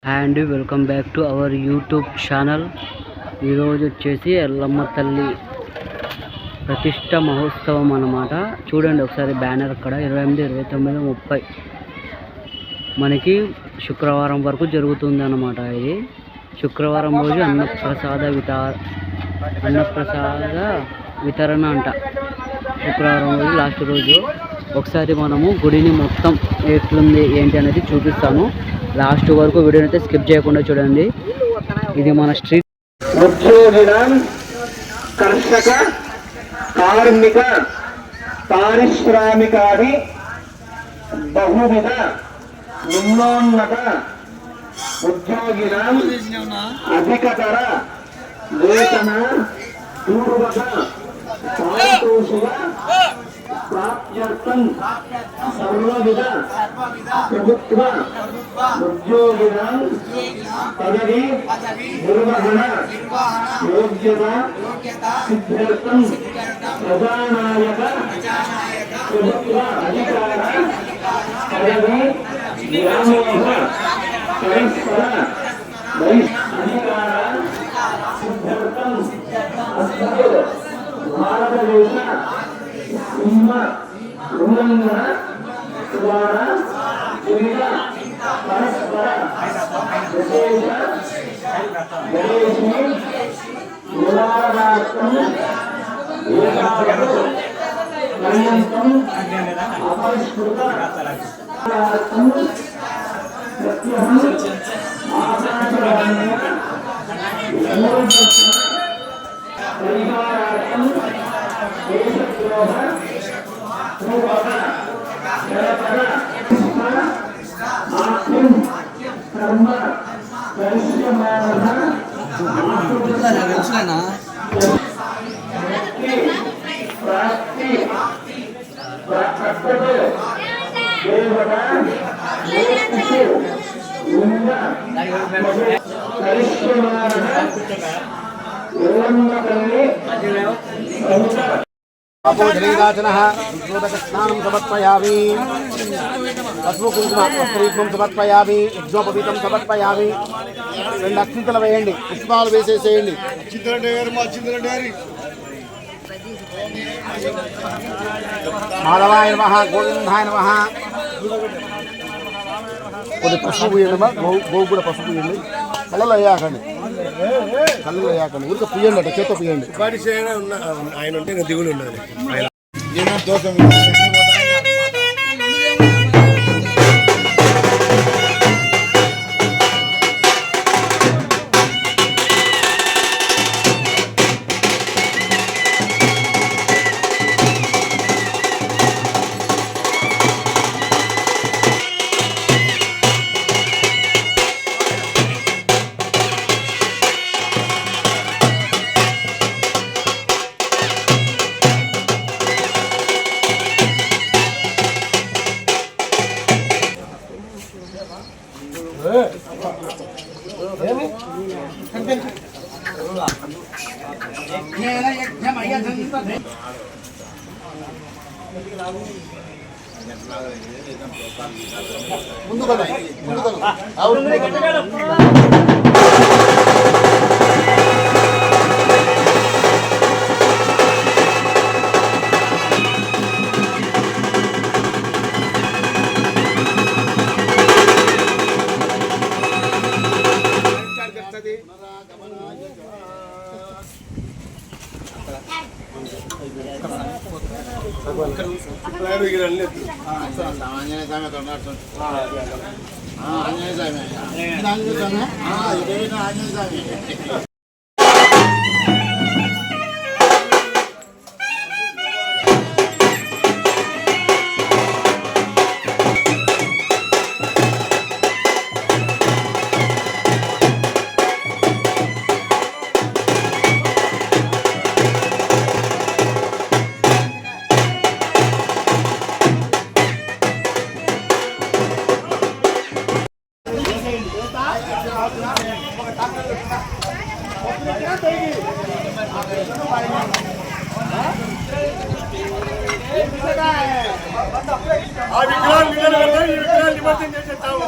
And welcome back to our YouTube channel. ఈరోజు వచ్చేసి ఎల్లమ్మ తల్లి ప్రతిష్ట మహోత్సవం అన్నమాట. చూడండి ఒకసారి బ్యానర్ అక్కడ 28, 29, 30 మనకి శుక్రవారం వరకు జరుగుతుంది అన్నమాట. ఇది శుక్రవారం రోజు అన్నప్రసాద వితరణ అంట. శుక్రవారం రోజు లాస్ట్ రోజు. ఒకసారి మనము గుడిని మొత్తం ఎట్లుంది ఏంటి అనేది చూపిస్తాను. లాస్ట్ వరకు వీడియోని అయితే స్కిప్ చేయకుండా చూడండి. ఇది మన స్ట్రీట్. ఉద్యోగుల కర్షక కార్మిక పారిశ్రామికాది బహువిధ నిమ్నోన్నత ఉద్యోగుల అధికతర వేతన పూర్వక పారితోషిక ప్రాప్త్యర్థం సర్వవిధ ప్రభుత్వ ఉద్యోగుల పదవి నిర్వహణ యోగ్యత సిద్ధ్యర్థం ప్రజానాయక ప్రభుత్వ అధికార పదవి వ్యామోహ పరస్పర అధికార సిద్ధ్యర్థం భారతదేశ సింహ ఉల్లంఘన ద్వారా వివిధ పరస్పర విశేష గణేశి నివారణార్థం ఏకావతు పర్యంతం అపరిష్కృత ప్రత్యహం ఆకాశవాణ్య పరిహారార్థం దేశద్రోహ పూర్వక జనపద ఆత్మ కర్మ కరిష్యమానః ప్రాప్తి ప్రాప్తి దేవత కరిష్యమానః ఎల్లమ్మ తల్లి స్నానం సమర్పయామి, పసుపుకుంకుమ సమర్పయామి, యజ్ఞోపవీతం సమర్పయామి. 2 అక్షింతలు వేయండి, పుష్పాలు వేసేసేయండి. మాధవాయ నమః, గోవిందాయ నమః. కొద్ది పసుపు పూయండి, గోవు కూడా పసుపు పూయండి. కళ్ళలో వేయాకండి, ఊరికే పూయండి, అట్ట చేత పూయండి. ఆయన ఉంటే దిగులు ఉండాలి. దోషం ముందు ఆ విగ్రహాలు నిమజ్జనం చేసేస్తాము.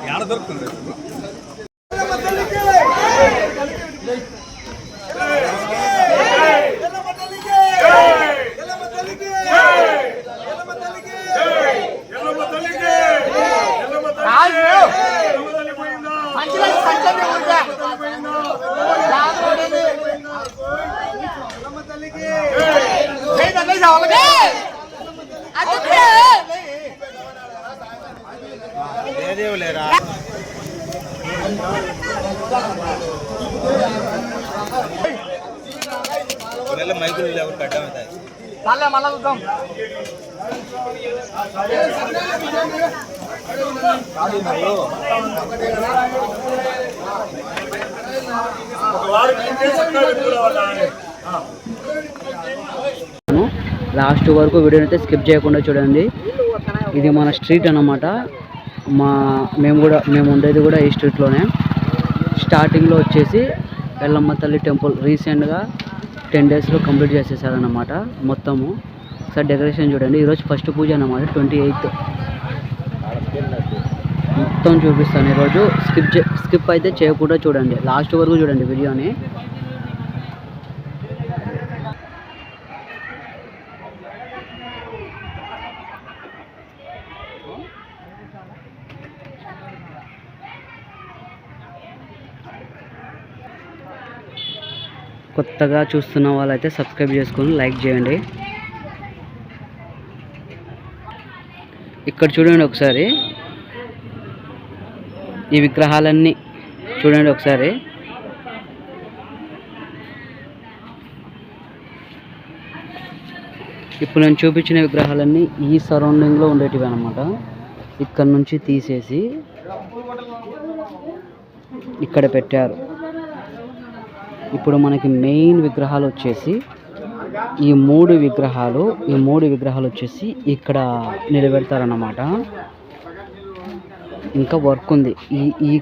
యాడ దొరుకుతుంది? లేరా మైకులు లేవు కట్టమవుతాయి. మళ్ళా చూద్దాం. లాస్ట్ వరకు వీడియోని అయితే స్కిప్ చేయకుండా చూడండి. ఇది మన స్ట్రీట్ అన్నమాట. మేము ఉండేది కూడా ఈ స్ట్రీట్లోనే. స్టార్టింగ్లో వచ్చేసి ఎల్లమ్మ తల్లి టెంపుల్ రీసెంట్గా 10 daysలో కంప్లీట్ చేసేసారన్నమాట మొత్తము. సార్ డెకరేషన్ చూడండి. ఈరోజు ఫస్ట్ పూజ అన్నమాట, 28th. మొత్తం చూపిస్తాను ఈరోజు. స్కిప్ అయితే చేయకుండా చూడండి, లాస్ట్ వరకు చూడండి వీడియోని. కొత్తగా చూస్తున్న వాళ్ళైతే సబ్స్క్రైబ్ చేసుకొని లైక్ చేయండి. ఇక్కడ చూడండి ఒకసారి, ఈ విగ్రహాలన్నీ చూడండి ఒకసారి. ఇప్పుడు నేను చూపించిన విగ్రహాలన్నీ ఈ సరౌండింగ్లో ఉండేటివి అన్నమాట. ఇక్కడ నుంచి తీసేసి ఇక్కడ పెట్టారు. ఇప్పుడు మనకి మెయిన్ విగ్రహాలు వచ్చేసి ఈ మూడు విగ్రహాలు వచ్చేసి ఇక్కడ నిలబెడతారన్నమాట. ఇంకా వర్క్ ఉంది. ఈ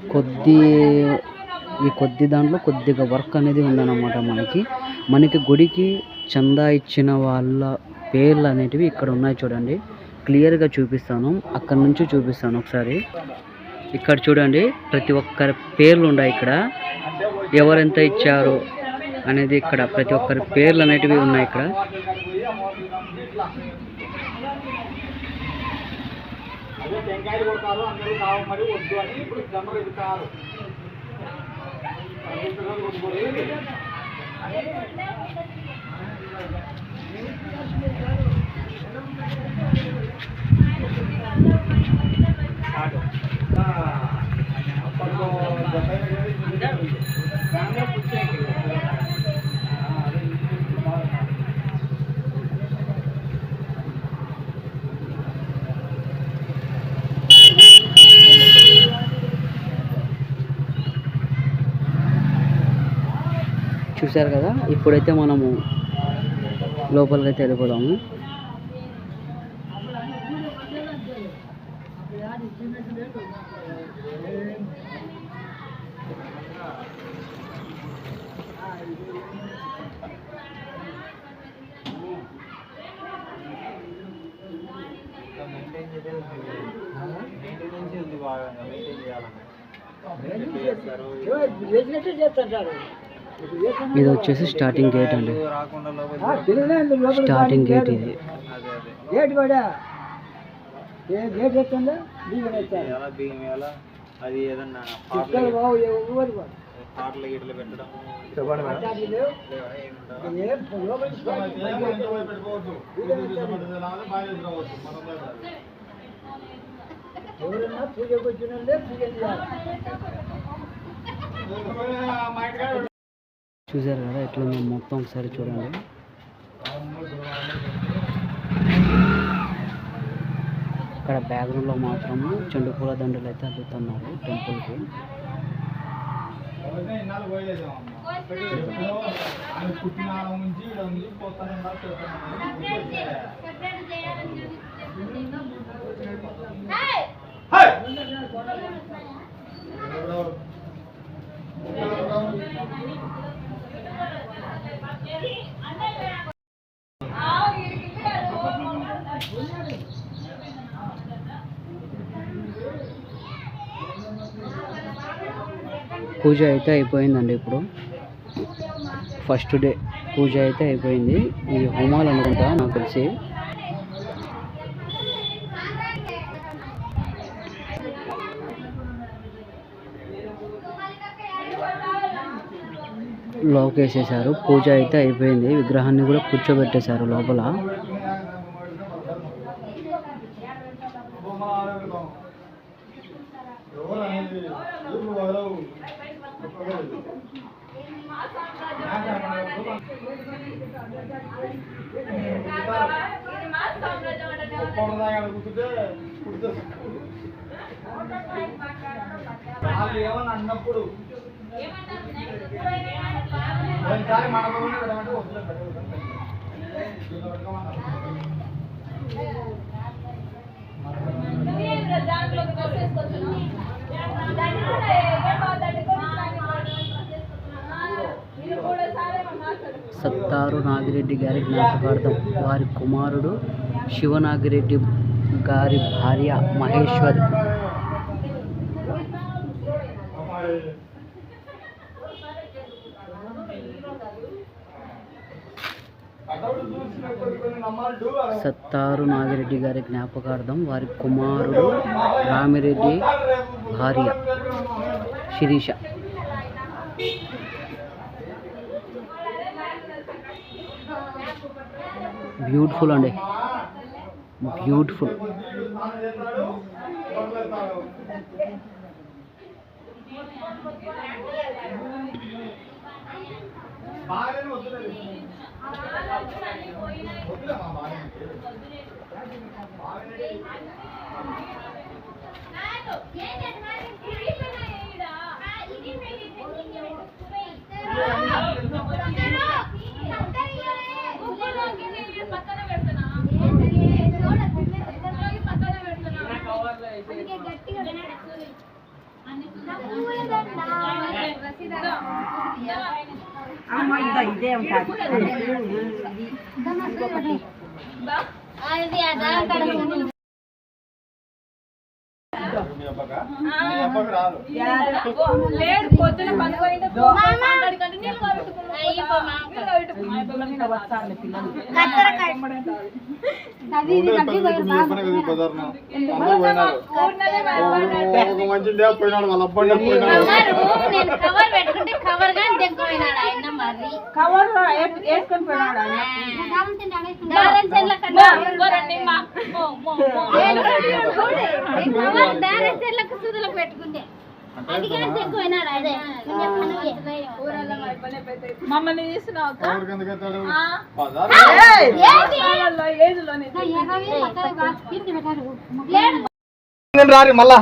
కొద్ది దాంట్లో కొద్దిగా వర్క్ అనేది ఉందన్నమాట. మనకి గుడికి చందా ఇచ్చిన వాళ్ళ పేర్లు అనేటివి ఇక్కడ ఉన్నాయి చూడండి. క్లియర్గా చూపిస్తాను, అక్కడ నుంచి చూపిస్తాను ఒకసారి. ఇక్కడ చూడండి, ప్రతి ఒక్కరి పేర్లు ఉన్నాయి ఇక్కడ. ఎవరెంత ఇచ్చారు అనేది ఇక్కడ ప్రతి ఒక్కరి పేర్లు అనేటివి ఉన్నాయి ఇక్కడ. చూశారు కదా. ఇప్పుడైతే మనము లోపలికైతే వెళ్ళిపోదాము. ఇది వచ్చేసి స్టార్టింగ్ గేట్ అండి. స్టార్టింగ్ గేట్ ఇది. అది ఏదన్నా పాటలు గీటలు పెట్టడం పూజకు వచ్చినందే పూజ చేయాలి. చూసారు కదా ఎట్లా మొత్తం ఒకసారి చూడండి. ఇక్కడ బ్యాక్గ్రౌండ్లో మాత్రము చెండు పూల దండలు అయితే అల్లుతున్నారు టెంపుల్కి. పూజ అయితే అయిపోయిందండి. ఇప్పుడు ఫస్ట్ డే పూజ అయితే అయిపోయింది. ఈ హోమాలు అనుకుంటా నాకు తెలిసి. లోకి వేసేసారు. పూజ అయితే అయిపోయింది. విగ్రహాన్ని కూడా కూర్చోబెట్టేశారు లోపల. అన్నప్పుడు సత్తారు నాగిరెడ్డి గారి జ్ఞాపకార్థం వారి కుమారుడు శివనాగిరెడ్డి గారి భార్య మహేశ్వరి. సత్తారు నాగిరెడ్డి గారి జ్ఞాపకార్థం వారి కుమారుడు రామిరెడ్డి భార్య శిరీష. బ్యూటిఫుల్ అండి, బ్యూటిఫుల్. ఇదే ఉంటుంది. లేడు పొద్దున పెట్టుకుంటే మమ్మల్ని తీసుకున్నావు రారి మళ్ళా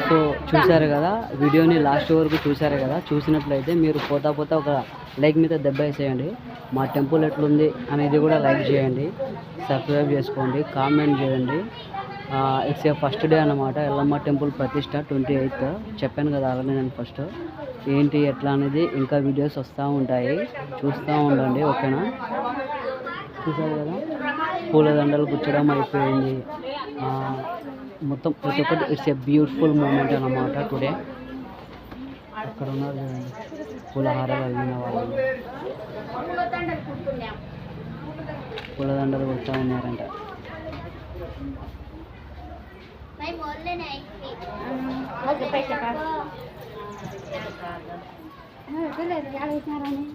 సో చూసారు కదా, వీడియోని లాస్ట్ వరకు చూసారు కదా. చూసినట్లయితే మీరు పోతా పోతా ఒక లైక్ మీద దెబ్బ వేసేయండి. మా టెంపుల్ ఎట్లుంది అనేది కూడా లైక్ చేయండి, సబ్స్క్రైబ్ చేసుకోండి, కామెంట్ చేయండి. ఇట్స్ ఏ ఫస్ట్ డే అన్నమాట. ఎల్లమ్మ టెంపుల్ ప్రతిష్ట 28th. చెప్పాను కదా అలానే నేను ఫస్ట్ ఏంటి ఎట్లా అనేది. ఇంకా వీడియోస్ వస్తూ ఉంటాయి, చూస్తూ ఉండండి, ఓకేనా. చూసారు కదా, పూలదండలు గుచ్చడం అయిపోయింది మొత్తం ప్రతి ఒక్కటి. ఇట్స్ ఏ బ్యూటిఫుల్ మూమెంట్ అన్నమాట టుడే. అక్కడ ఉన్నారు చూడండి పూలహారాలు అల్లిన వాళ్ళు, పూలదండలు గుర్తూ ఉన్నారంట.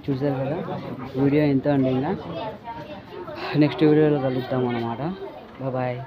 చూసారు కదా వీడియో ఎంత అండి. ఇంకా నెక్స్ట్ వీడియోలో కలుద్దాం అన్నమాట. బాయ్.